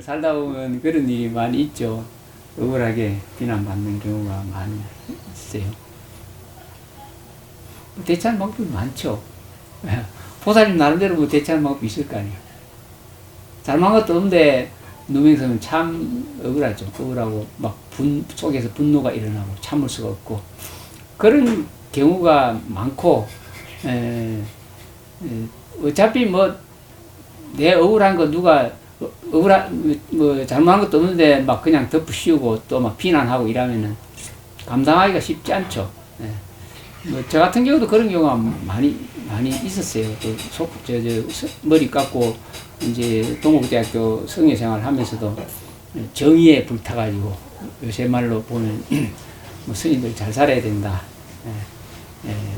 살다 보면 그런 일이 많이 있죠. 억울하게 비난받는 경우가 많이 있어요. 대처하는 방법이 많죠. 보살님 나름대로 뭐 대처하는 방법이 있을 거 아니에요. 잘못한 것도 없는데 누명서는 참 억울하죠. 억울하고 막 속에서 분노가 일어나고 참을 수가 없고 그런 경우가 많고 어차피 뭐 내 억울한 거 누가 뭐 잘못한 것도 없는데 막 그냥 덮으씌우고 또 막 비난하고 이러면은 감당하기가 쉽지 않죠. 뭐 저 같은 경우도 그런 경우가 많이 있었어요. 머리 깎고 이제 동국대학교 성의생활 하면서도 정의에 불타가지고 요새 말로 보면 뭐 스님들 잘 살아야 된다.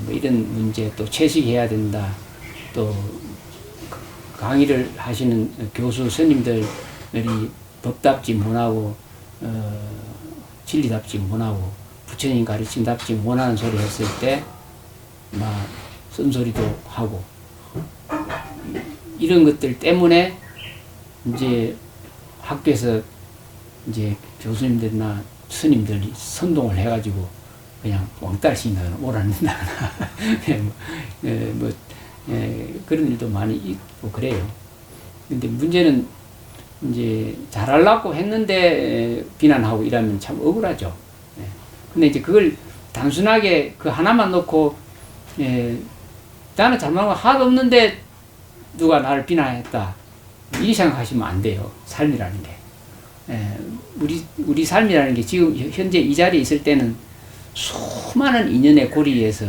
뭐 이런 문제 또 채식해야 된다. 또 강의를 하시는 교수 스님들이 법답지 못하고 진리답지 못하고 부처님 가르침답지 못하는 소리 했을 때 막 쓴소리도 하고 이런 것들 때문에 이제 학교에서 이제 교수님들이나 스님들이 선동을 해가지고 그냥 왕따를 시킨다거나 오라는다거나 그런 일도 많이 있고 그래요. 근데 문제는 이제 잘하려고 했는데 비난하고 이러면 참 억울하죠. 근데 이제 그걸 단순하게 그 하나만 놓고 나는 잘못한 거 하나도 없는데 누가 나를 비난했다 이 생각하시면 안 돼요. 삶이라는 게 우리 삶이라는 게 지금 현재 이 자리에 있을 때는 수많은 인연의 고리에서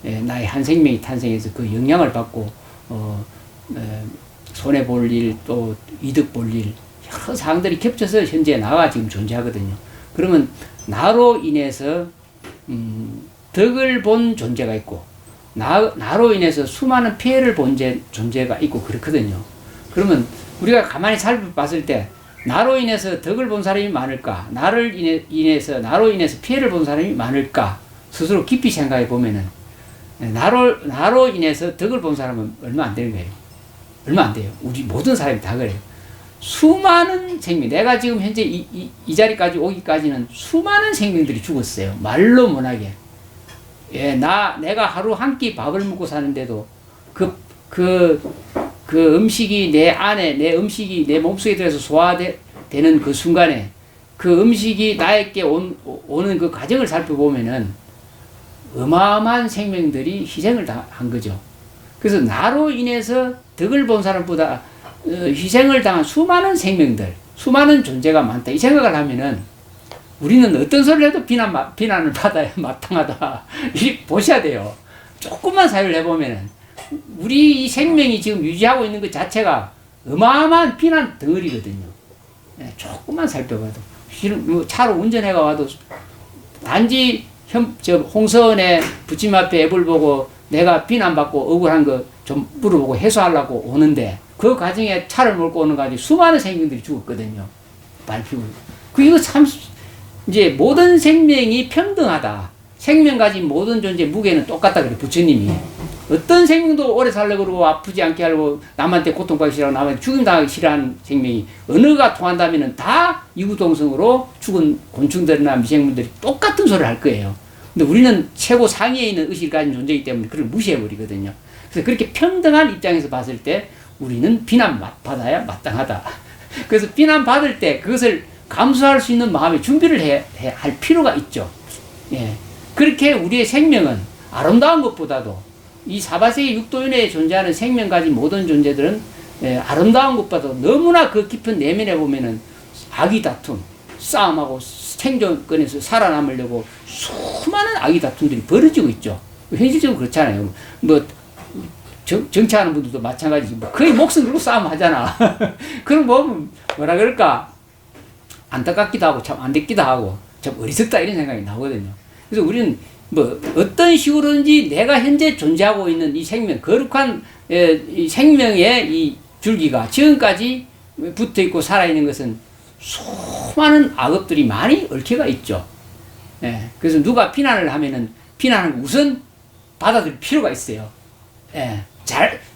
나의 한 생명이 탄생해서 그 영향을 받고 손해 볼 일 또 이득 볼 일 여러 사항들이 겹쳐서 현재 나가 지금 존재하거든요. 그러면 나로 인해서 덕을 본 존재가 있고 나로 인해서 수많은 피해를 본 존재가 있고 그렇거든요. 그러면 우리가 가만히 살펴봤을 때 나로 인해서 덕을 본 사람이 많을까? 나로 인해서 피해를 본 사람이 많을까? 스스로 깊이 생각해 보면은 나로 인해서 덕을 본 사람은 얼마 안 되는 거예요. 얼마 안 돼요. 우리 모든 사람이 다 그래요. 수많은 생명, 내가 지금 현재 이 자리까지 오기까지는 수많은 생명들이 죽었어요. 말로 못하게. 내가 하루 한 끼 밥을 먹고 사는데도 그 음식이 내 안에, 내 음식이 내 몸속에 들어서 소화되는 그 순간에 그 음식이 나에게 오는 그 과정을 살펴보면은 어마어마한 생명들이 희생을 한 거죠. 그래서 나로 인해서 덕을 본 사람보다 희생을 당한 수많은 생명들, 수많은 존재가 많다. 이 생각을 하면은 우리는 어떤 소리를 해도 비난을 받아야 마땅하다. 이 보셔야 돼요. 조금만 사유를 해보면은 우리 이 생명이 지금 유지하고 있는 것 자체가 어마어마한 비난 덩어리거든요. 조금만 살펴봐도. 차로 운전해가 와도 단지 홍서원의 부처님 앞에 애벌 보고 내가 비난받고 억울한 거 좀 물어보고 해소하려고 오는데 그 과정에 차를 몰고 오는 가지고 수많은 생명들이 죽었거든요. 발피고. 이거 참, 이제 모든 생명이 평등하다. 생명 가진 모든 존재 무게는 똑같다. 그래, 부처님이. 어떤 생명도 오래 살려고 그러고 아프지 않게 하려고 남한테 고통받기 싫어하고 남한테 죽임당하기 싫어하는 생명이 언어가 통한다면 다 이구동성으로 죽은 곤충들이나 미생물들이 똑같은 소리를 할 거예요. 근데 우리는 최고 상위에 있는 의식을 가진 존재이기 때문에 그걸 무시해버리거든요. 그래서 그렇게 평등한 입장에서 봤을 때 우리는 비난받아야 마땅하다. 그래서 비난받을 때 그것을 감수할 수 있는 마음의 준비를 할 필요가 있죠. 그렇게 우리의 생명은 아름다운 것보다도 이 사바세계 육도윤회에 존재하는 생명 가진 모든 존재들은 아름다운 것보다도 너무나 그 깊은 내면에 보면은 악의 다툼, 싸움하고 생존권에서 살아남으려고 수많은 악의 다툼들이 벌어지고 있죠. 현실적으로 그렇잖아요. 뭐 정치하는 분들도 마찬가지지. 거의 목숨 걸고 싸움하잖아. 그럼 뭐라 그럴까? 안타깝기도 하고 참 안됐기도 하고 참 어리석다 이런 생각이 나거든요. 그래서 우리는 뭐 어떤 식으로든지 내가 현재 존재하고 있는 이 생명, 거룩한 이 생명의 이 줄기가 지금까지 붙어있고 살아있는 것은 수많은 악업들이 많이 얽혀가 있죠. 그래서 누가 비난을 하면은 비난을 우선 받아들일 필요가 있어요.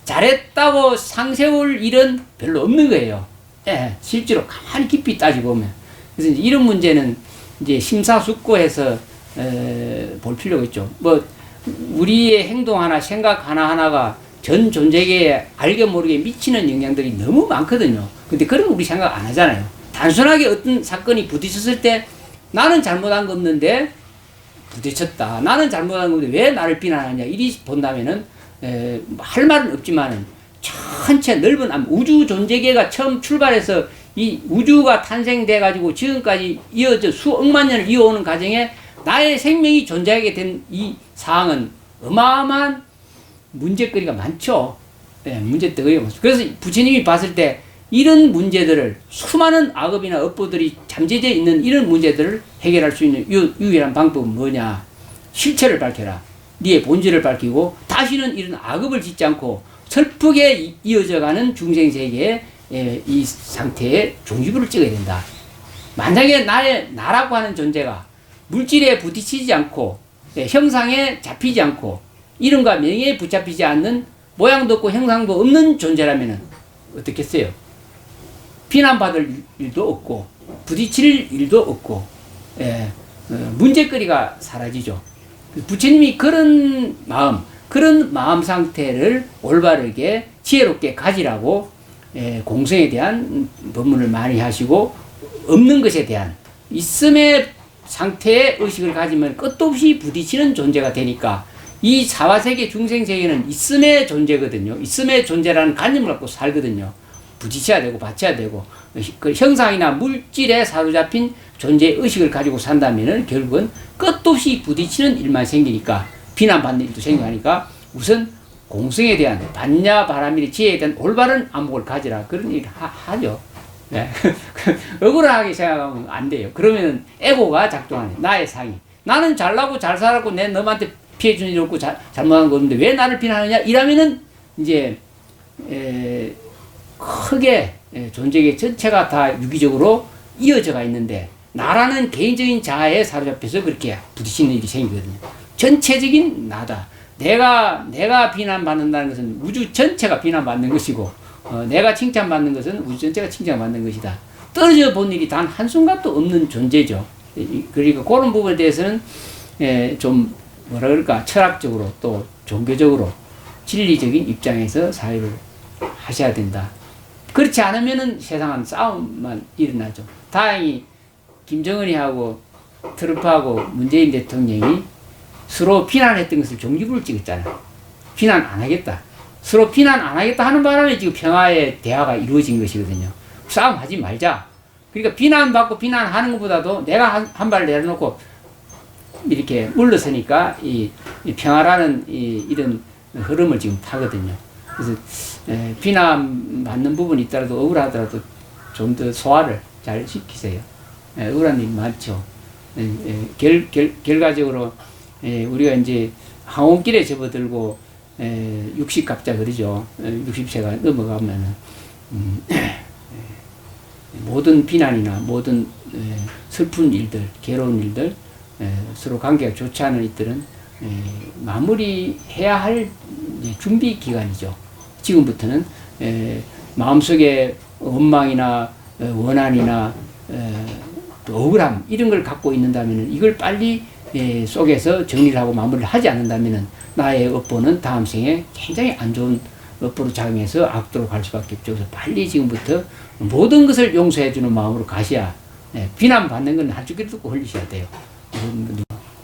잘했다고 상세울 일은 별로 없는 거예요. 예, 실제로 가만히 깊이 따지보면. 그래서 이제 이런 문제는 이제 심사숙고해서 볼 필요가 있죠. 뭐 우리의 행동 하나, 생각 하나하나가 전 존재계에 알게 모르게 미치는 영향들이 너무 많거든요. 근데 그런 거 우리 생각 안 하잖아요. 단순하게 어떤 사건이 부딪혔을 때 나는 잘못한 거 없는데 부딪혔다. 나는 잘못한 건데 왜 나를 비난하냐. 이리 본다면은 할 말은 없지만은 전체 넓은 우주 존재계가 처음 출발해서 이 우주가 탄생돼 가지고 지금까지 이어져 수억만 년을 이어오는 과정에 나의 생명이 존재하게 된 이 사항은 어마어마한 문제거리가 많죠. 문제거리가 많죠. 그래서 부처님이 봤을 때 이런 문제들을 수많은 악업이나 업보들이 잠재되어 있는 이런 문제들을 해결할 수 있는 유일한 방법은 뭐냐. 실체를 밝혀라. 네의 본질을 밝히고 다시는 이런 악업을 짓지 않고 슬프게 이어져가는 중생세계의 이 상태에 종지부를 찍어야 된다. 만약에 나라고 하는 존재가 물질에 부딪히지 않고 형상에 잡히지 않고 이름과 명예에 붙잡히지 않는 모양도 없고 형상도 없는 존재라면 어떻겠어요? 비난받을 일도 없고 부딪힐 일도 없고 문제거리가 사라지죠. 부처님이 그런 마음 상태를 올바르게 지혜롭게 가지라고 공성에 대한 법문을 많이 하시고 없는 것에 대한 있음의 상태의 의식을 가지면 끝도 없이 부딪히는 존재가 되니까 이 사화세계 중생세계는 있음의 존재거든요. 있음의 존재라는 관념을 갖고 살거든요. 부딪혀야 되고 받쳐야 되고 그 형상이나 물질에 사로잡힌 존재의 의식을 가지고 산다면은 결국은 끝도 없이 부딪히는 일만 생기니까 비난받는 일도 생겨나니까 우선 공성에 대한 반야 바라밀의 지혜에 대한 올바른 안목을 가지라 그런 얘기를 하죠. 네. 억울하게 생각하면 안 돼요. 그러면 에고가 작동하네. 나의 상이. 나는 잘나고 잘 살았고 내 너한테 피해 준 일 없고 잘못한 거 없는데 왜 나를 비난하느냐? 이러면은 이제 크게 존재계 전체가 다 유기적으로 이어져가 있는데 나라는 개인적인 자아에 사로잡혀서 그렇게 부딪히는 일이 생기거든요. 전체적인 나다. 내가 비난받는다는 것은 우주 전체가 비난받는 것이고 내가 칭찬받는 것은 우주 전체가 칭찬받는 것이다. 떨어져 본 일이 단 한순간도 없는 존재죠. 그러니까 그런 부분에 대해서는 좀 뭐라 그럴까 철학적으로 또 종교적으로 진리적인 입장에서 사회를 하셔야 된다. 그렇지 않으면은 세상은 싸움만 일어나죠. 다행히 김정은이하고 트럼프하고 문재인 대통령이 서로 비난했던 것을 종지부를 찍었잖아요. 비난 안 하겠다. 서로 비난 안 하겠다 하는 바람에 지금 평화의 대화가 이루어진 것이거든요. 싸움하지 말자. 그러니까 비난받고 비난하는 것보다도 내가 한 발 내려놓고 이렇게 물러서니까 이 평화라는 이런 흐름을 지금 타거든요. 그래서 비난받는 부분이 있더라도 억울하더라도 좀 더 소화를 잘 시키세요. 억울한 일 많죠. 결과적으로 우리가 이제 항온길에 접어들고 60갑자 그러죠. 60세가 넘어가면은 모든 비난이나 모든 슬픈 일들, 괴로운 일들, 서로 관계가 좋지 않은 일들은 마무리해야 할 준비 기간이죠. 지금부터는 마음속에 원망이나 원한이나 또 억울함 이런 걸 갖고 있는다면 이걸 빨리 속에서 정리를 하고 마무리를 하지 않는다면 나의 업보는 다음 생에 굉장히 안 좋은 업보로 작용해서 악도로 갈 수밖에 없죠. 그래서 빨리 지금부터 모든 것을 용서해 주는 마음으로 가셔야 비난받는 건 한쪽 귀를 듣고 흘리셔야 돼요.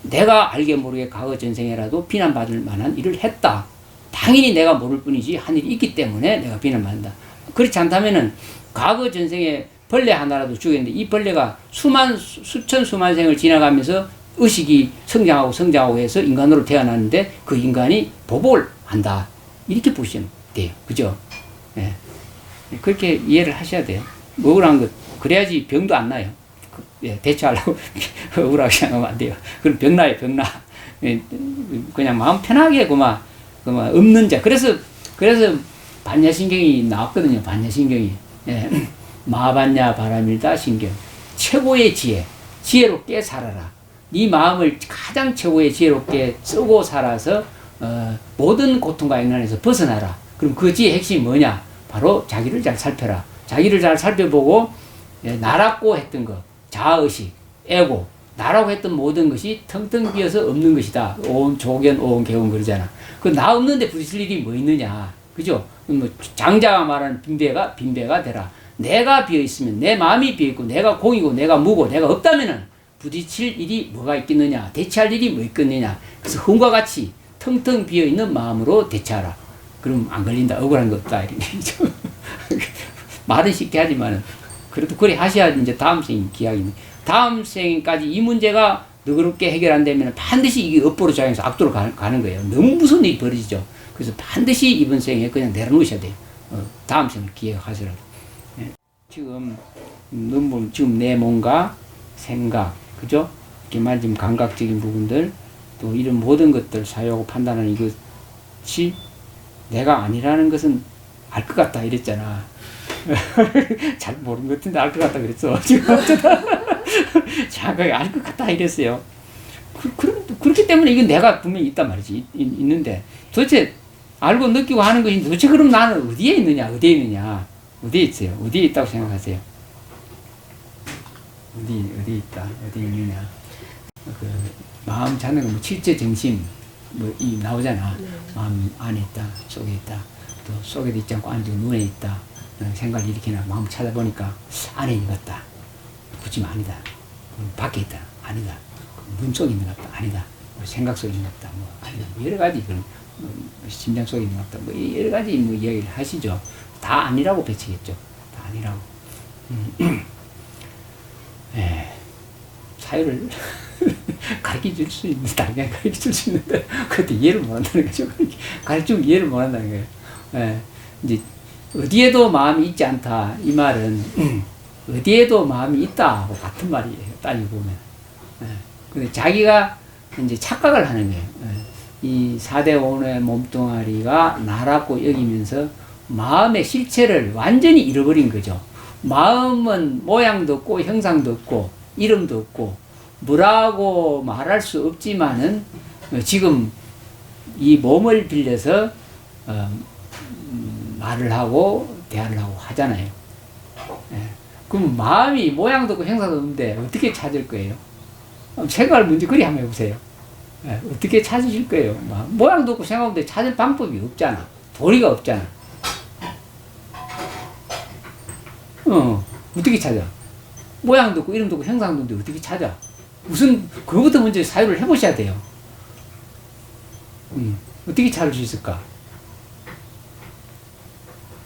내가 알게 모르게 과거 전생에라도 비난받을 만한 일을 했다. 당연히 내가 모를 뿐이지 한 일이 있기 때문에 내가 비난받는다. 그렇지 않다면은 과거 전생에 벌레 하나라도 죽였는데 이 벌레가 수천 수만 생을 지나가면서 의식이 성장하고 해서 인간으로 태어났는데 그 인간이 보복을 한다. 이렇게 보시면 돼요. 그죠? 예. 그렇게 이해를 하셔야 돼요. 억울한 것. 그래야지 병도 안 나요. 대처하려고 억울하게 생각하면 안 돼요. 그럼 병나요, 병나. 그냥 마음 편하게 그만 없는 자. 그래서 반야신경이 나왔거든요. 반야신경이. 마반야 바라밀다 신경. 최고의 지혜롭게 살아라. 네 마음을 가장 최고의 지혜롭게 쓰고 살아서 모든 고통과 액난에서 벗어나라. 그럼 그 지혜의 핵심이 뭐냐? 바로 자기를 잘 살펴라. 자기를 잘 살펴보고 나라고 했던 것, 자아의식, 에고, 나라고 했던 모든 것이 텅텅 비어서 없는 것이다. 오온 조견, 오온 개운 그러잖아. 그 나 없는데 부딪힐 일이 뭐 있느냐, 그죠? 뭐 장자가 말하는 빈배가 되라. 내가 비어 있으면, 내 마음이 비어 있고, 내가 공이고, 내가 무고, 내가 없다면은 부딪힐 일이 뭐가 있겠느냐, 대체할 일이 뭐 있겠느냐. 그래서 흠과 같이 텅텅 비어 있는 마음으로 대체하라. 그럼 안 걸린다, 억울한 거 없다 이런 얘기죠. 말은 쉽게 하지만은 그래도 그래 하셔야 이제 다음 생 기약이네. 다음 생까지 이 문제가 너그럽게 해결 안 되면 반드시 이게 업보로 작용해서 악도로 가는 거예요. 너무 무서운 일이 벌어지죠. 그래서 반드시 이번 생에 그냥 내려놓으셔야 돼요. 다음 생을 기획하시라고. 예. 지금 너무 지금 내 몸과 생각, 그죠? 이렇게 말하면 감각적인 부분들, 또 이런 모든 것들 사유하고 판단하는 이것이 내가 아니라는 것은 알 것 같다 이랬잖아. 잘 모르는 것 같은데 알 것 같다 그랬어. 지금 자각이 알 것 같다 이랬어요. 그렇기 때문에 이건 내가 분명히 있단 말이지. 있는데 도대체 알고 느끼고 하는 것이 도대체 그럼 나는 어디에 있느냐? 어디에 있느냐? 어디에 있어요? 어디에 있다고 생각하세요? 어디에 있다? 어디에 있느냐? 그 마음 찾는 거 뭐 칠체 정신 뭐 이 나오잖아. 마음 안에 있다, 속에 있다. 또 속에도 있지 않고 안에 눈에 있다. 생각을 일으키나 마음 찾아보니까 안에 있는 것 같다. 굳이 아니다. 밖에 있다. 아니다. 문 속에 있는 것 같다. 아니다. 생각 속에 있는 것 같다. 뭐 아니다. 여러 가지 그런 심장 속에 있는 것 같다. 뭐 여러 가지 뭐 이야기를 하시죠. 다 아니라고 배치겠죠. 다 아니라고. 사유를 가르쳐 줄 수 있는데, 당연히 가르쳐 줄 수 있는데, 그것도 이해를 못 한다는 거죠. 가르치면 이해를 못 한다는 거예요. 이제, 어디에도 마음이 있지 않다. 이 말은, 어디에도 마음이 있다하고 같은 말이에요. 따지고 보면. 근데 자기가 이제 착각을 하는 거예요. 이 4대 5의 몸뚱아리가 나라고 여기면서 마음의 실체를 완전히 잃어버린 거죠. 마음은 모양도 없고, 형상도 없고, 이름도 없고, 뭐라고 말할 수 없지만은, 지금 이 몸을 빌려서, 말을 하고, 대화를 하고 하잖아요. 그럼 마음이 모양도 없고, 형상도 없는데, 어떻게 찾을 거예요? 생각을 먼저 그리 한번 해보세요. 어떻게 찾으실 거예요? 모양도 없고, 생각도 없는데 찾을 방법이 없잖아. 도리가 없잖아. 어떻게 찾아? 모양도 없고, 이름도 없고, 형상도 없는데 어떻게 찾아? 무슨, 그거부터 먼저 사유를 해보셔야 돼요. 어떻게 찾을 수 있을까?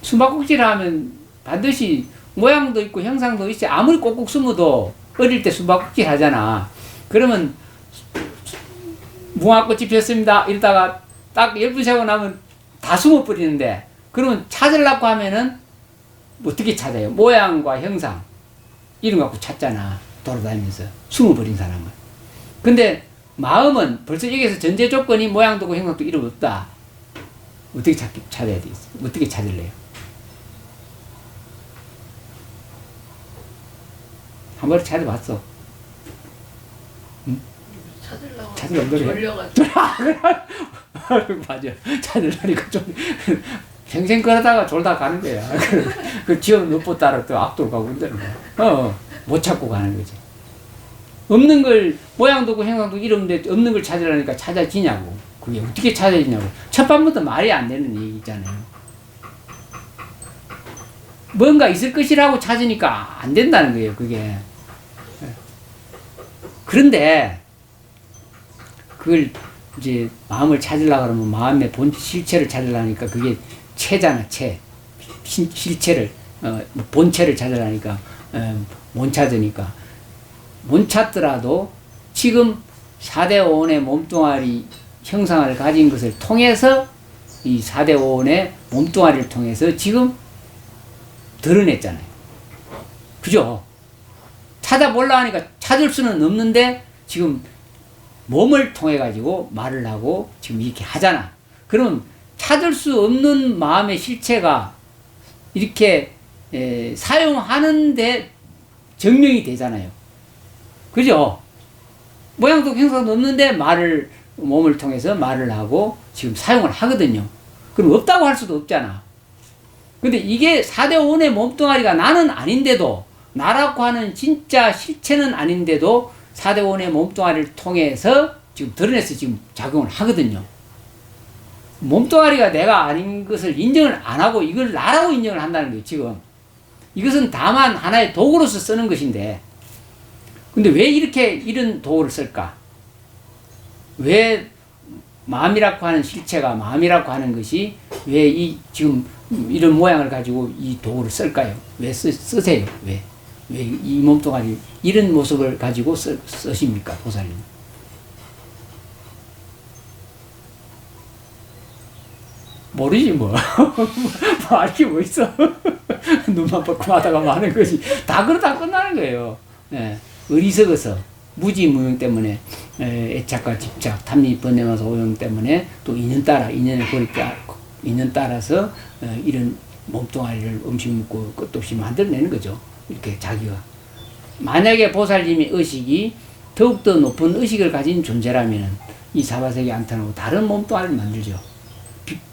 숨바꼭질 하면 반드시 모양도 있고, 형상도 있지. 아무리 꼭꼭 숨어도 어릴 때 숨바꼭질 하잖아. 그러면, 무화꽃이 피었습니다. 이러다가 딱 10분 세고 나면 다 숨어버리는데, 그러면 찾으려고 하면은 어떻게 찾아요? 모양과 형상 이런 거 갖고 찾잖아. 돌아다니면서 숨어버린 사람은. 근데 마음은 벌써 여기서 전제 조건이 모양도 없고 형상도 이름 없다. 어떻게 찾아야 되겠어? 어떻게 찾을래요? 한 번도 찾아봤어. 응? 찾으려고 졸려가지고. 맞아. 찾으려니까 좀 평생 걸어다가 졸다 가는 거야. 그 지역 눕보 따라 또 앞도로 가고 그러는 거야. 못 찾고 가는 거지. 없는 걸, 모양도 없고 형상도 이름인데 없는 걸 찾으려니까 찾아지냐고. 그게 어떻게 찾아지냐고. 첫 밤부터 말이 안 되는 얘기 있잖아요. 뭔가 있을 것이라고 찾으니까 안 된다는 거예요, 그게. 그런데, 그걸 이제 마음을 찾으려고 그러면 마음의 본 실체를 찾으려니까 그게 체잖아, 체. 실체를, 본체를 찾으려니까, 못 찾으니까. 못 찾더라도 지금 4대 5원의 몸뚱아리 형상을 가진 것을 통해서 이 4대 5원의 몸뚱아리를 통해서 지금 드러냈잖아요. 그죠? 찾아보려고 하니까 찾을 수는 없는데 지금 몸을 통해 가지고 말을 하고 지금 이렇게 하잖아. 그럼 찾을 수 없는 마음의 실체가 이렇게 사용하는데 증명이 되잖아요. 그죠? 모양도 형상도 없는데 몸을 통해서 말을 하고 지금 사용을 하거든요. 그럼 없다고 할 수도 없잖아. 근데 이게 4대5의 몸뚱아리가 나는 아닌데도, 나라고 하는 진짜 실체는 아닌데도 4대5의 몸뚱아리를 통해서 지금 드러내서 지금 작용을 하거든요. 몸뚱아리가 내가 아닌 것을 인정을 안 하고 이걸 나라고 인정을 한다는 거예요, 지금. 이것은 다만 하나의 도구로서 쓰는 것인데, 근데 왜 이렇게 이런 도구를 쓸까? 왜 마음이라고 하는 실체가, 마음이라고 하는 것이 왜 이 지금 이런 모양을 가지고 이 도구를 쓸까요? 왜 쓰세요? 왜 이 몸뚱아리 이런 모습을 가지고 쓰십니까, 보살님? 모르지 뭐. 뭐 알게 뭐 있어. 눈만 뻗고 하다가 마는 것이 다 그러다 끝나는 거예요. 네. 어리석어서 무지무용 때문에 애착과 집착, 탐닉, 번뇌만사, 오용 때문에 또 인연 따라서 이런 몸뚱아리를 음식 먹고 끝도 없이 만들어내는 거죠. 이렇게 자기가. 만약에 보살님의 의식이 더욱더 높은 의식을 가진 존재라면 이 사바세계 안타나고 다른 몸뚱아리를 만들죠.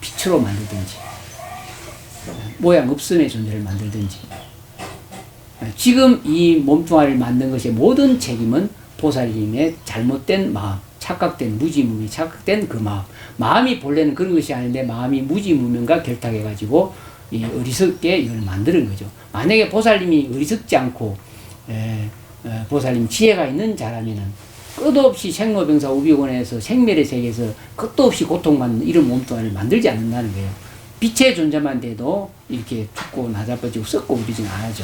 빛으로 만들든지 모양 없음의 존재를 만들든지. 지금 이 몸뚱아리를 만든 것의 모든 책임은 보살님의 잘못된 마음, 착각된 무지무명이 착각된 그 마음이 본래는 그런 것이 아닌데 마음이 무지무명과 결탁해가지고 이 어리석게 이걸 만드는 거죠. 만약에 보살님이 어리석지 않고 보살님 지혜가 있는 자라면은 끝도 없이 생로병사 우비곤에서 생멸의 세계에서 끝도 없이 고통받는 이런 몸뚱아리를 만들지 않는다는 거예요. 빛의 존재만 돼도 이렇게 죽고 나자빠지고 썩고 우리지는 않아죠.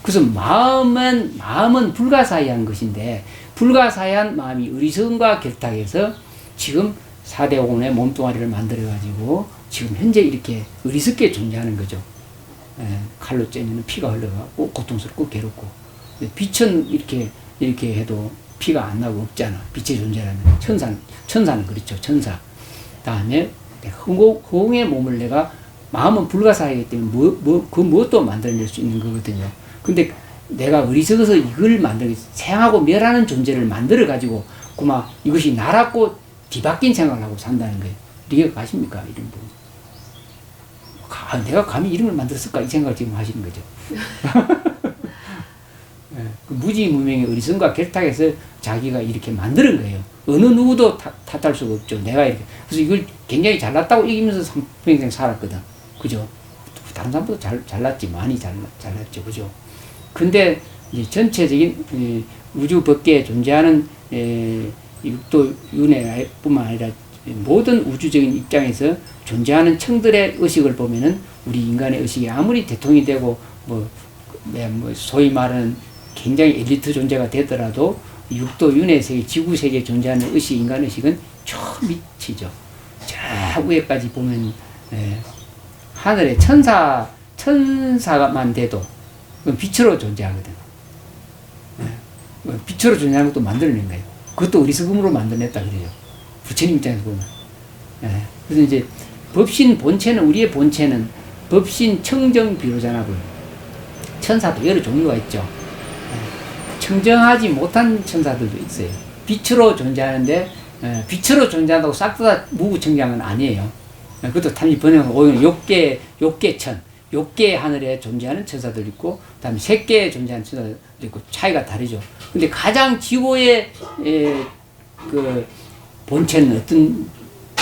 그래서 마음은 불가사의한 것인데, 불가사의한 마음이 어리석음과 결탁해서 지금 4대5의 몸뚱아리를 만들어가지고 지금 현재 이렇게 어리석게 존재하는 거죠. 칼로 째면 피가 흘러가고 고통스럽고 괴롭고. 빛은 이렇게 해도 피가 안 나고 없잖아. 빛의 존재라면. 천사는 그렇죠. 천사. 다음에 허공의 몸을 내가, 마음은 불가사의하기 때문에 그 무엇도 만들어낼 수 있는 거거든요. 근데 내가 어리석어서 이걸 생하고 멸하는 존재를 만들어가지고 그만 이것이 나라고 뒤바뀐 생각을 하고 산다는 거예요. 이해가 가십니까? 이런 부분. 내가 감히 이런 걸 만들었을까? 이 생각을 지금 하시는 거죠. 그 무지무명의 어리석음과 결탁해서 자기가 이렇게 만드는 거예요. 어느 누구도 탓할 수가 없죠. 내가 이렇게. 그래서 이걸 굉장히 잘났다고 이기면서 평생 살았거든. 그죠? 다른 사람보다 잘났지. 많이 잘났죠. 그죠? 근데 이제 전체적인 우주 밖에 존재하는 육도 윤회뿐만 아니라 모든 우주적인 입장에서 존재하는 청들의 의식을 보면은 우리 인간의 의식이 아무리 대통이 되고 뭐 소위 말하는 굉장히 엘리트 존재가 되더라도 육도 윤회 세계, 지구 세계에 존재하는 의식, 인간 의식은 저 밑이죠. 저 위에까지 보면 하늘에 천사만 돼도 빛으로 존재하거든. 빛으로 존재하는 것도 만들어낸 거예요. 그것도 어리석음으로 만들어냈다 그래요. 부처님 입장에서 보면. 그래서 이제 법신 본체는, 우리의 본체는 법신 청정 비로자나불. 천사도 여러 종류가 있죠. 청정하지 못한 천사들도 있어요. 빛으로 존재하는데 빛으로 존재한다고 싹 다 무구청정은 아니에요. 그것도 탐이 번영하고 오히려 욕계천, 욕계 하늘에 존재하는 천사들 있고, 그다음에 색계에 존재하는 천사들 있고, 차이가 다르죠. 근데 가장 지고의 그 본체는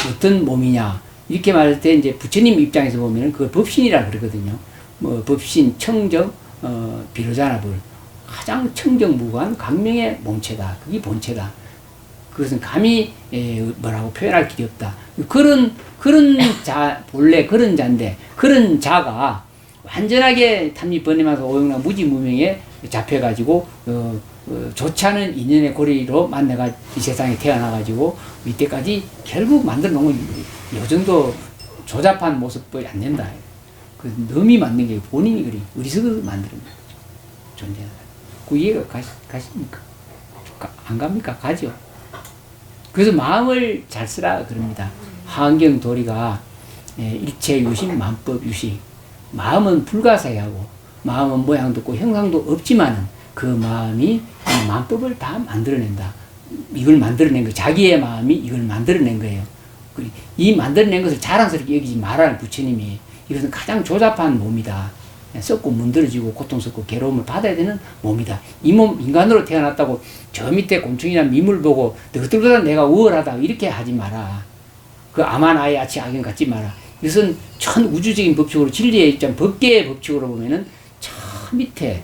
어떤 몸이냐 이렇게 말할 때 이제 부처님 입장에서 보면은 그걸 법신이라 그러거든요. 뭐 법신, 청정, 비로자나불, 가장 청정무관 강명의 몸체다. 그게 본체다. 그것은 감히 뭐라고 표현할 길이 없다. 그런 자, 본래 그런 자인데, 그런 자가 완전하게 탐닉 번뇌만사 오용락 무지무명에 잡혀가지고 좋지 않은 인연의 고리로 만나가 이 세상에 태어나가지고 이때까지 결국 만들어 놓은 요 정도 조잡한 모습밖에 안 된다. 그 넘이 만든 게 본인이 그리 어리석어서 만드는 거죠. 존재하는. 그 이해가 가십니까? 안 갑니까? 가죠. 그래서 마음을 잘 쓰라 그럽니다. 하은경 도리가 일체 유심 만법 유식. 마음은 불가사의하고 마음은 모양도 없고 형상도 없지만은 그 마음이 만법을 다 만들어낸다. 이걸 만들어낸 거, 자기의 마음이 이걸 만들어낸 거예요. 이 만들어낸 것을 자랑스럽게 여기지 말라는 부처님이, 이것은 가장 조잡한 몸이다. 썩고 문드러지고 고통스럽고 괴로움을 받아야 되는 몸이다. 이 몸 인간으로 태어났다고 저 밑에 곤충이나 미물 보고 너희들보다 내가 우월하다 이렇게 하지 마라. 그 암한 아이 아치 악연 갖지 마라. 이것은 전 우주적인 법칙으로 진리의 입장 법계의 법칙으로 보면은 저 밑에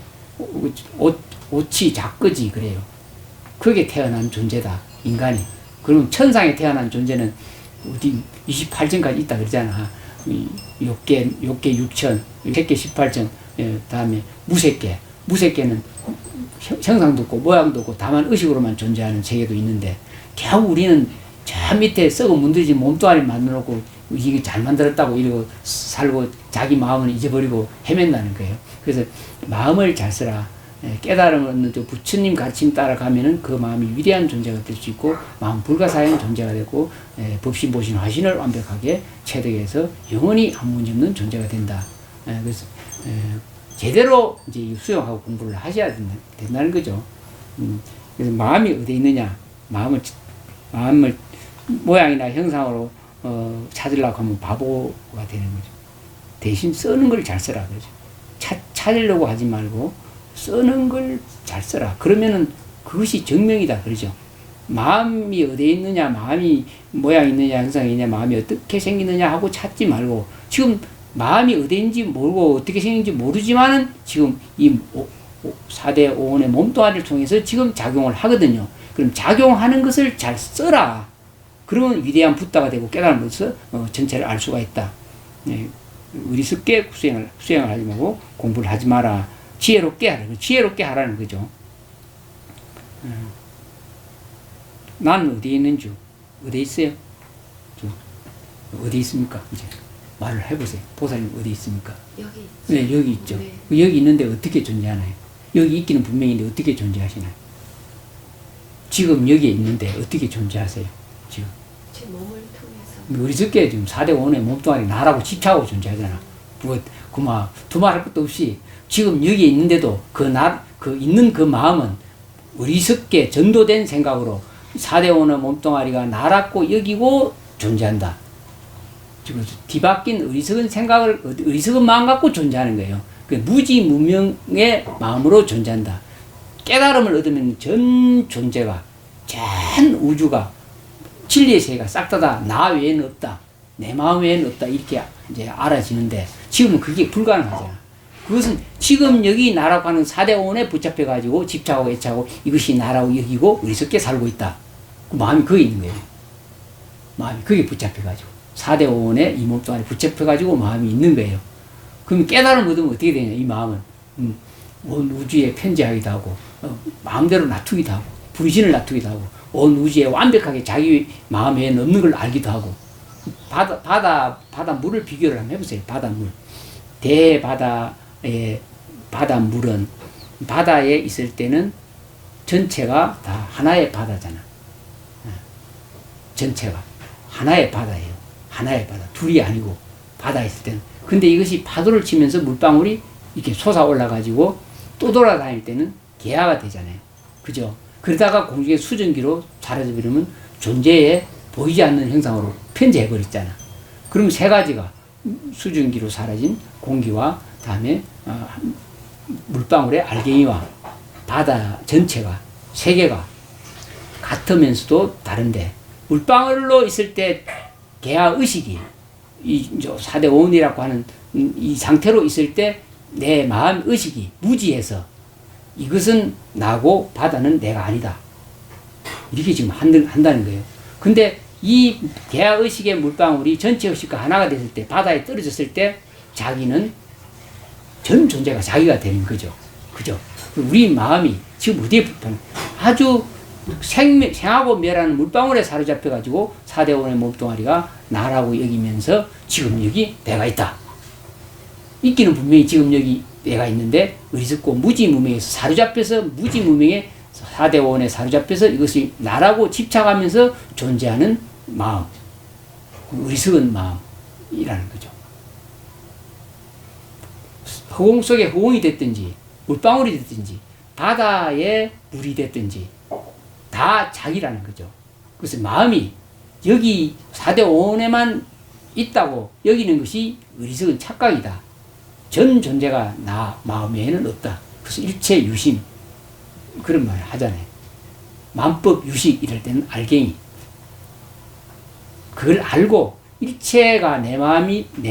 옷이 작거지 그래요. 그게 태어난 존재다 인간이. 그럼 천상에 태어난 존재는 어디 28층까지 있다 그러잖아. 욕계 6천, 색계 18천, 다음에 무색계는 형상도 없고 모양도 없고 다만 의식으로만 존재하는 세계도 있는데 겨우 우리는 저 밑에 썩어 문드러진 몸뚱아리 만들어놓고 이게 잘 만들었다고 이러고 살고 자기 마음을 잊어버리고 헤맨다는 거예요. 그래서 마음을 잘 쓰라. 깨달음을 얻는 부처님 가르침 따라가면은 그 마음이 위대한 존재가 될 수 있고 마음 불가사의한 존재가 되고 법신 보신 화신을 완벽하게 체득해서 영원히 아무 문제 없는 존재가 된다. 그래서 제대로 이제 수용하고 공부를 하셔야 된다는 거죠. 그래서 마음이 어디 있느냐, 마음을 모양이나 형상으로 찾으려고 하면 바보가 되는 거죠. 대신 쓰는 걸 잘 쓰라 그러죠. 찾으려고 하지 말고 쓰는 걸 잘 써라. 그러면은 그것이 정명이다 그러죠. 마음이 어디에 있느냐, 마음이 모양이 있느냐, 형상이 있느냐, 마음이 어떻게 생기느냐 하고 찾지 말고 지금 마음이 어디에 있는지 모르고 어떻게 생긴지 모르지만은 지금 이 4대 5원의 몸뚱아리를 통해서 지금 작용을 하거든요. 그럼 작용하는 것을 잘 써라. 그러면 위대한 붓다가 되고 깨달음으로써 전체를 알 수가 있다. 의리스럽게 수행을 하지 말고 공부를 하지 마라. 지혜롭게 하라는 거죠. 나는 어디에 있는지, 어디에 있어요? 어디 있습니까? 이제 말을 해보세요. 보살님 어디 있습니까? 여기 있죠. 네, 여기 있죠. 네. 여기 있는데 어떻게 존재하나요? 여기 있기는 분명인데 어떻게 존재하시나요? 지금 여기에 있는데 어떻게 존재하세요? 지금. 제 몸을 통해서. 어리석게 지금 4대 5원의 몸뚱아리 나라고 집착하고 존재하잖아. 두말할 것도 없이 지금 여기에 있는데도 그 있는 그 마음은 어리석게 전도된 생각으로 4대 5원의 몸뚱아리가 나라고 여기고 존재한다. 지금 뒤바뀐 어리석은 마음 갖고 존재하는 거예요. 그 무지무명의 마음으로 존재한다. 깨달음을 얻으면 전 존재가, 전 우주가, 진리의 세계가 싹 다 나 외에는 없다. 내 마음 외에는 없다. 이렇게 이제 알아지는데 지금은 그게 불가능하잖아. 그것은 지금 여기 나라고 하는 4대 5원에 붙잡혀가지고 집착하고 애착하고 이것이 나라고 여기고 어리석게 살고 있다. 그 마음이 거기 있는 거예요. 마음이 거기에 붙잡혀가지고 4대 5원에 이 몸뚱아리 붙잡혀가지고 마음이 있는 거예요. 그럼 깨달음 얻으면 어떻게 되냐 이 마음은 온 우주에 편지하기도 하고 마음대로 놔두기도 하고 분신을 놔두기도 하고 온 우주에 완벽하게 자기 마음에 없는 걸 알기도 하고 바다 물을 비교를 한번 해보세요. 바닷물. 대바다의 바닷물은 바다에 있을 때는 전체가 다 하나의 바다잖아. 전체가 하나의 바다예요. 하나의 바다. 둘이 아니고 바다에 있을 때는. 근데 이것이 파도를 치면서 물방울이 이렇게 솟아 올라가지고 또 돌아다닐 때는 개화가 되잖아요. 그죠? 그러다가 공중에 수증기로 사라져버리면 존재에 보이지 않는 형상으로 편재해버렸잖아. 그럼 세 가지가 수증기로 사라진 공기와 다음에 물방울의 알갱이와 바다 전체가 세 개가 같으면서도 다른데 물방울로 있을 때 개화 의식이 이 4대 5원이라고 하는 이 상태로 있을 때 내 마음 의식이 무지해서 이것은 나고 바다는 내가 아니다. 이렇게 지금 한다는 거예요. 근데 이 개화 의식의 물방울이 전체 의식과 하나가 됐을 때 바다에 떨어졌을 때 자기는 전 존재가 자기가 되는 거죠. 그죠? 우리 마음이 지금 어디에 아주 생하고 멸하는 물방울에 사로잡혀가지고 4대 5원의 몸뚱아리가 나라고 여기면서 지금 여기 내가 있다. 있기는 분명히 지금 여기 내가 있는데 어리석고 무지무명에서 사로잡혀서 무지무명에 4대 5원에 사로잡혀서 이것이 나라고 집착하면서 존재하는 마음. 어리석은 마음이라는 거죠. 허공 속에 허공이 됐든지 물방울이 됐든지 바다에 물이 됐든지 다 자기라는 거죠. 그래서 마음이 여기 4대 5원에만 있다고 여기는 것이 어리석은 착각이다. 전 존재가 나 마음에는 없다. 그래서 일체 유심 그런 말을 하잖아요. 만법 유식 이럴 때는 알갱이. 그걸 알고 일체가 내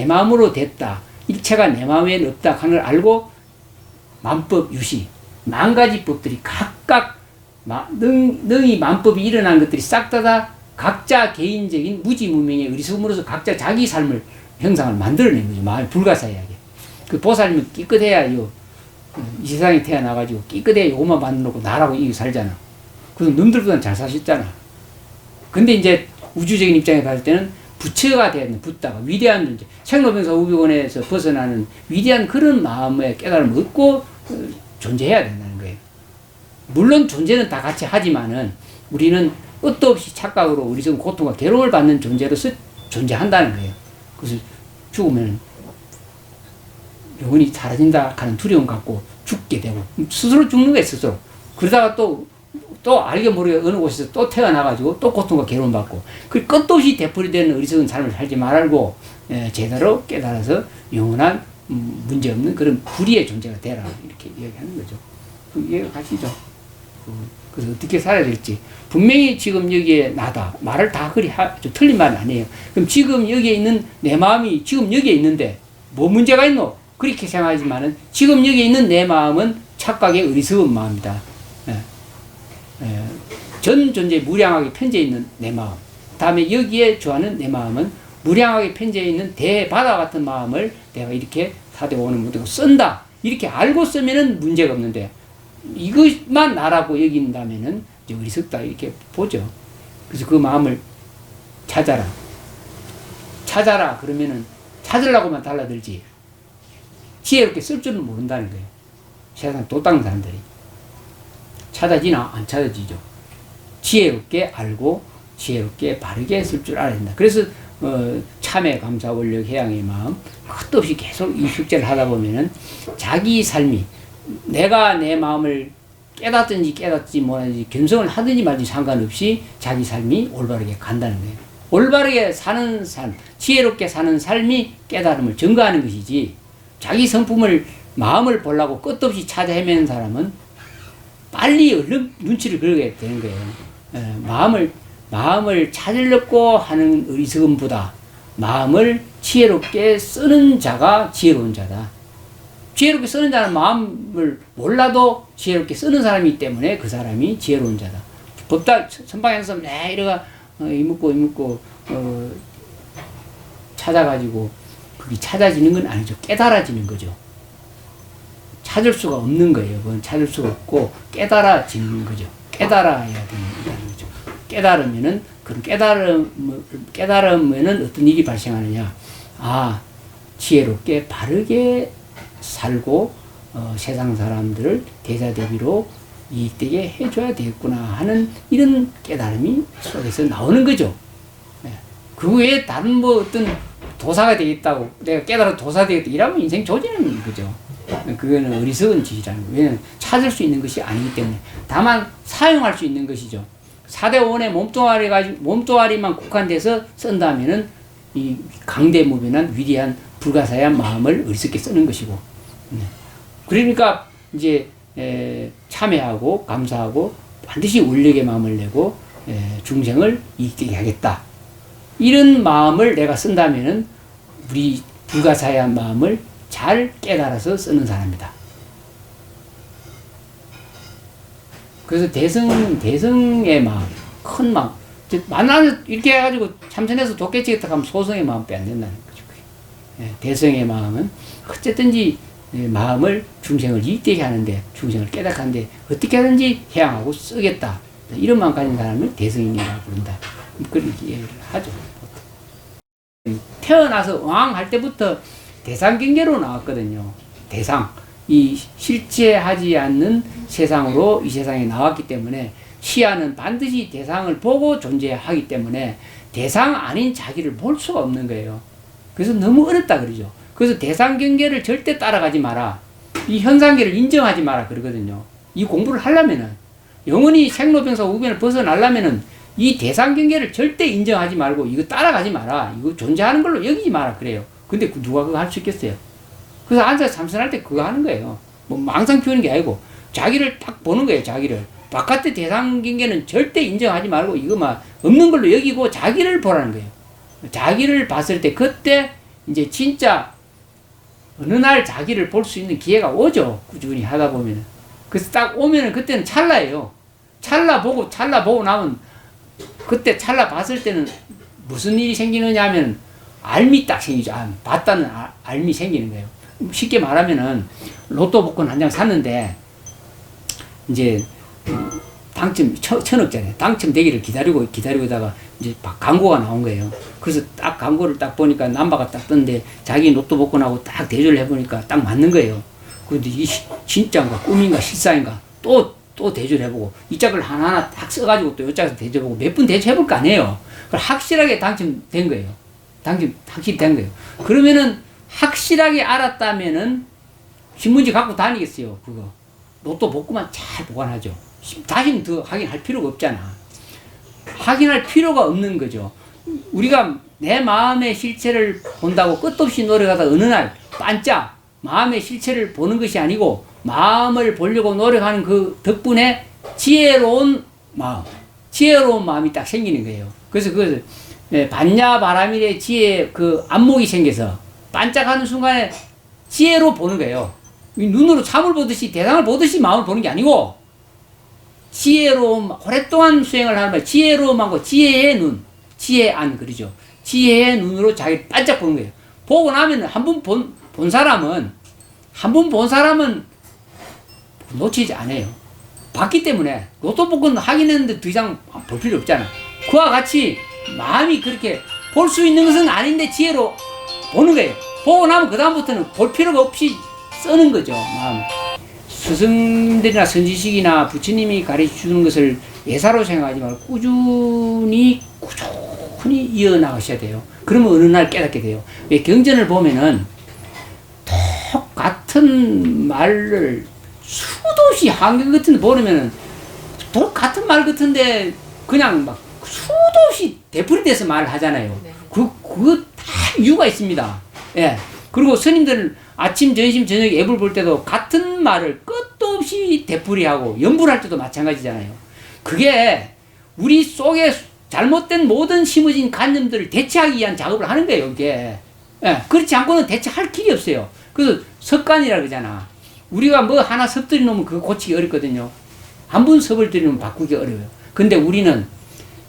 마음으로 됐다. 일체가 내 마음에는 없다 하는 걸 알고 만법 유식 만 가지 법들이 각각 능히 만법이 일어난 것들이 싹 다 각자 개인적인 무지무명의 어리석음으로서 각자 자기 삶을 형상을 만들어낸 거죠. 마음이 불가사의하게. 그 보살님은 깨끗해야 이 세상에 태어나가지고 깨끗해야 이것만 만들어놓고 나라고 이게 살잖아. 그래서 놈들보다는 잘 사셨잖아. 근데 이제 우주적인 입장에 봤을 때는 부처가 되는 붓다가 위대한 존재, 생로병사 우비원에서 벗어나는 위대한 그런 마음의 깨달음을 얻고 존재해야 된다는 거예요. 물론 존재는 다 같이 하지만은 우리는 끝도 없이 착각으로 우리 고통과 괴로움을 받는 존재로서 존재한다는 거예요. 그래서 죽으면 영혼이 사라진다 하는 두려움 갖고 죽게 되고 스스로 죽는 거예요. 스스로. 그러다가 또 알게 모르게 어느 곳에서 또 태어나가지고 또 고통과 괴로움 받고 그 끝도 없이 되풀이되는 어리석은 삶을 살지 말고 제대로 깨달아서 영원한 문제없는 그런 불의의 존재가 되라 이렇게 이야기하는 거죠. 이해가 가시죠? 그래서 어떻게 살아야 될지 분명히 지금 여기에 나다 말을 다 그리 좀 틀린 말은 아니에요. 그럼 지금 여기에 있는 내 마음이 지금 여기에 있는데 뭐 문제가 있노? 그렇게 생각하지만은 지금 여기에 있는 내 마음은 착각의 어리석은 마음이다. 전 존재에 무량하게 편재 있는 내 마음. 다음에 여기에 좋아하는 내 마음은 무량하게 편재 있는 대바다 같은 마음을 내가 이렇게 사대 오는 무대로 쓴다. 이렇게 알고 쓰면은 문제가 없는데 이것만 나라고 여긴다면은 이제 어리석다 이렇게 보죠. 그래서 그 마음을 찾아라. 찾아라 그러면은 찾으려고만 달라들지 지혜롭게 쓸 줄은 모른다는 거예요. 세상 도닦는 사람들이. 찾아지나 안 찾아지죠. 지혜롭게 알고 지혜롭게 바르게 쓸 줄 알아야 된다. 그래서 참회, 감사, 원력, 해양의 마음 끝도 없이 계속 이 숙제를 하다 보면은 자기 삶이 내가 내 마음을 깨닫든지 깨닫지 못하든지 견성을 하든지 말든지 상관없이 자기 삶이 올바르게 간다는 거예요. 올바르게 사는 삶, 지혜롭게 사는 삶이 깨달음을 증거하는 것이지 자기 성품을 마음을 보려고 끝도 없이 찾아 헤매는 사람은 빨리 얼른 눈치를 그러게 되는 거예요. 마음을 찾으려고 하는 어리석음보다 마음을 지혜롭게 쓰는 자가 지혜로운 자다. 지혜롭게 쓰는 자는 마음을 몰라도 지혜롭게 쓰는 사람이기 때문에 그 사람이 지혜로운 자다. 법다 선방에서 매 이래가 이묻고 찾아가지고 그게 찾아지는 건 아니죠. 깨달아지는 거죠. 찾을 수가 없는 거예요. 그건 찾을 수가 없고 깨달아지는 거죠. 깨달아야 된다는 거죠. 깨달으면은 그런 깨달으면은 어떤 일이 발생하느냐? 아, 지혜롭게 바르게 살고 세상 사람들을 대자대비로 이익되게 해줘야 되겠구나 하는 이런 깨달음이 속에서 나오는 거죠. 네. 그 외에 다른 뭐 어떤 도사가 되겠다고 내가 깨달아 도사 되겠다 이러면 인생 조지는 거죠. 그거는 어리석은 짓이라는 거예요. 왜냐하면 찾을 수 있는 것이 아니기 때문에 다만 사용할 수 있는 것이죠. 4대 5원의 몸뚱아리만 국한돼서 쓴다면은 이 강대무변한 위대한 불가사의한 마음을 어리석게 쓰는 것이고, 그러니까 이제 참회하고 감사하고 반드시 원력의 마음을 내고 중생을 이익되게 하겠다. 이런 마음을 내가 쓴다면은 우리 불가사의한 마음을 잘 깨달아서 쓰는 사람이다. 그래서 대성의 마음, 큰 마음, 만나서 이렇게 해가지고 참선해서 도깨치겠다 하면 소성의 마음 빼 안 된다는 거죠. 대성의 마음은 어쨌든지 마음을 중생을 이익되게 하는데, 중생을 깨닫하는데 어떻게 하든지 해양하고 쓰겠다. 이런 마음 가진 사람을 대성이라고 부른다. 그렇게 얘기를 하죠. 태어나서 왕 할 때부터 대상경계로 나왔거든요. 대상. 이 실체하지 않는 세상으로 이 세상에 나왔기 때문에 시야는 반드시 대상을 보고 존재하기 때문에 대상 아닌 자기를 볼 수가 없는 거예요. 그래서 너무 어렵다 그러죠. 그래서 대상 경계를 절대 따라가지 마라. 이 현상계를 인정하지 마라 그러거든요. 이 공부를 하려면은 영원히 생로병사 우변을 벗어나려면은 이 대상 경계를 절대 인정하지 말고 이거 따라가지 마라. 이거 존재하는 걸로 여기지 마라. 그래요. 근데 누가 그거 할 수 있겠어요? 그래서 앉아서 참선할 때 그거 하는 거예요. 뭐 망상 피우는 게 아니고 자기를 딱 보는 거예요. 자기를. 바깥의 대상 경계는 절대 인정하지 말고 이거 막 없는 걸로 여기고 자기를 보라는 거예요. 자기를 봤을 때 그때 이제 진짜 어느 날 자기를 볼 수 있는 기회가 오죠. 꾸준히 하다 보면은. 그래서 딱 오면은 그때는 찰나예요. 찰나 보고 나면 그때 찰나 봤을 때는 무슨 일이 생기느냐 하면 알미 딱 생기죠. 봤다는 알미 생기는 거예요. 쉽게 말하면은 로또 복권 한 장 샀는데 이제 당첨 1,000억짜리 당첨되기를 기다리다가 이제 광고가 나온 거예요. 그래서 딱 광고를 딱 보니까 남바가 딱 떴는데 자기 로또 복권하고 딱 대조를 해보니까 딱 맞는 거예요. 근데 이 진짜인가 꿈인가 실상인가 또 대조를 해보고 이 짝을 하나하나 딱 써가지고 또 이 짝에서 대조해보고 몇 분 대조해볼 거 아니에요. 확실하게 당첨된 거예요. 확실히 된 거예요. 그러면은 확실하게 알았다면은 신문지 갖고 다니겠어요. 그거 로또 복구만 잘 보관하죠. 다시는 더 확인할 필요가 없잖아. 확인할 필요가 없는 거죠. 우리가 내 마음의 실체를 본다고 끝없이 노력하다 어느 날 반짝 마음의 실체를 보는 것이 아니고 마음을 보려고 노력하는 그 덕분에 지혜로운 마음이 딱 생기는 거예요. 그래서 그 반야바라밀의 지혜 그 안목이 생겨서 반짝하는 순간에 지혜로 보는 거예요. 눈으로 참을 보듯이 대상을 보듯이 마음을 보는 게 아니고 지혜로움 오랫동안 수행을 하는 말 지혜로움하고 지혜의 눈, 지혜안 그러죠. 지혜의 눈으로 자기를 반짝 보는 거예요. 보고 나면 한 번 본 사람은 놓치지 않아요. 봤기 때문에 로또 복권 확인했는데 더 이상 볼 필요 없잖아. 그와 같이 마음이 그렇게 볼 수 있는 것은 아닌데 지혜로 보는 거예요. 보고 나면 그 다음부터는 볼 필요가 없이 쓰는 거죠. 마음. 스승들이나 선지식이나 부처님이 가르쳐 주는 것을 예사로 생각하지 말고 꾸준히 이어나가셔야 돼요. 그러면 어느 날 깨닫게 돼요. 왜 경전을 보면은 똑같은 말을 수도 없이 한경 같은 데 보려면은 똑같은 말 같은데 그냥 막 수도 없이 되풀이돼서 말을 하잖아요. 네. 그거 다 이유가 있습니다. 예. 그리고 스님들은 아침, 점심, 저녁 앱을 볼 때도 같은 말을 끝도 없이 되풀이하고 연불할 때도 마찬가지잖아요. 그게 우리 속에 잘못된 모든 심어진 관념들을 대체하기 위한 작업을 하는 거예요, 이게. 예. 그렇지 않고는 대체할 길이 없어요. 그래서 습관이라 그러잖아. 우리가 뭐 하나 섭들이 놓으면 그거 고치기 어렵거든요. 한 번 섭을 들이면 바꾸기 어려워요. 근데 우리는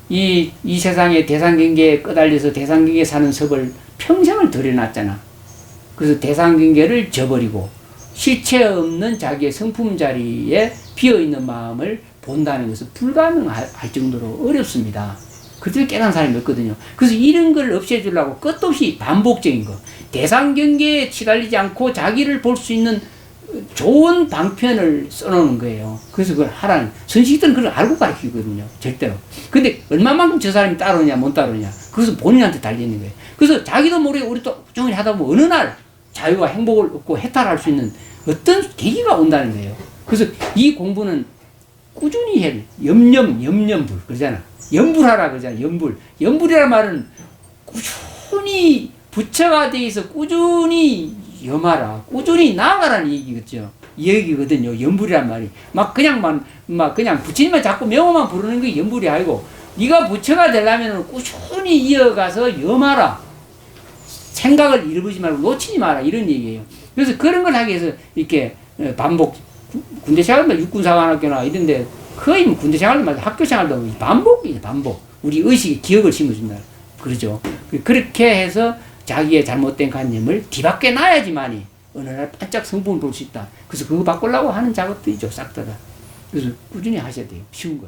이 세상에 대상경계에 끄달려서 대상경계에 사는 섭을 평생을 들여놨잖아. 그래서 대상경계를 저버리고 실체 없는 자기의 성품 자리에 비어있는 마음을 본다는 것은 불가능할 정도로 어렵습니다. 그때 깨달은 사람이 없거든요. 그래서 이런 걸 없애주려고 끝없이 반복적인 거. 대상경계에 치달리지 않고 자기를 볼 수 있는 좋은 방편을 써놓는 거예요. 그래서 그걸 하라는, 선식들은 그걸 알고 가르치거든요. 절대로. 근데 얼마만큼 저 사람이 따르냐, 못 따르냐. 그것은 본인한테 달려있는 거예요. 그래서 자기도 모르게 우리 또 종일 하다 보면 어느 날 자유와 행복을 얻고 해탈할 수 있는 어떤 계기가 온다는 거예요. 그래서 이 공부는 꾸준히 해. 염불. 그러잖아. 염불하라 그러잖아. 염불이라는 말은 꾸준히 부처가 돼 있어 꾸준히 염하라. 꾸준히 나아가라는 얘기거든요. 염불이란 말이. 막 그냥 부처님만 자꾸 명호만 부르는 게 염불이 아니고, 네가 부처가 되려면 꾸준히 이어가서 염하라. 생각을 잃어버리지 말고 놓치지 마라. 이런 얘기예요. 그래서 그런 걸 하기 위해서 이렇게 반복, 군대 생활도 육군사관학교나 이런데 거의 뭐 군대 생활도 말고 학교 생활도 반복이에요. 반복. 우리 의식에 기억을 심어준다. 그러죠. 그렇게 해서 자기의 잘못된 관념을 뒤바뀌어 놔야지만이 어느 날 반짝 성품을 볼 수 있다. 그래서 그거 바꾸려고 하는 작업들이죠. 싹 다가. 그래서 꾸준히 하셔야 돼요. 쉬운 거.